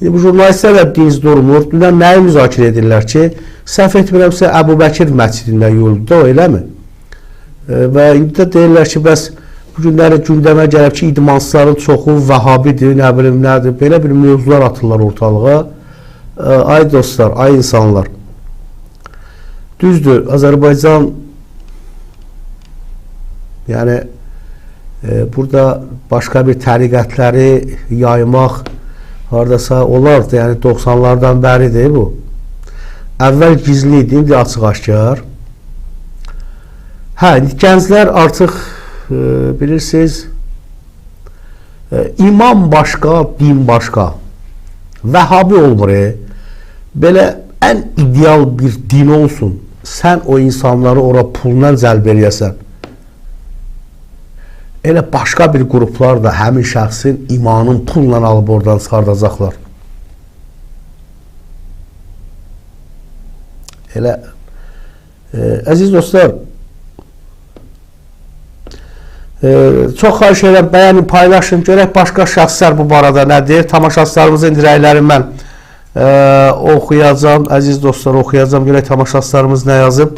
Bu jurnalistlər də dinc durmur. Dünən nəyi müzakirə edirlər ki, səhv etmirəmsə Əbu Bəkir məscidindən yolda, eləmi? Və indi də deyirlər ki, bəs bu günləri gündəmə gəlib ki, idmansızların çoxu vəhabidir, nə bilim nədir, belə bir mövzular atırlar ortalığa. Ay dostlar, ay insanlar. Düzdür, Azərbaycan yəni burada başqa bir təriqətləri yaymaq haradasa olardı, yəni 90'lardan bəridir bu. Əvvəl gizli idi, indi açıq-aşkar. Hə, gənclər artıq bilirsiniz, imam başqa, din başqa. Vəhabi olmur, belə ən ideal bir din olsun, sən o insanları ora pulla cəlb eləyəsən. Elə başqa bir qruplar da həmin şəxsin imanın pulla alıb oradan çıxardacaqlar. Elə, əziz dostlar, çox xahiş edirəm, bəyənin, paylaşın, görək başqa şəxslər bu barada nə deyir. Tamaşaçılarımızın dirəklərini mən oxuyacağım, əziz dostlar, oxuyacağım, görək tamaşaçılarımız nə yazıb.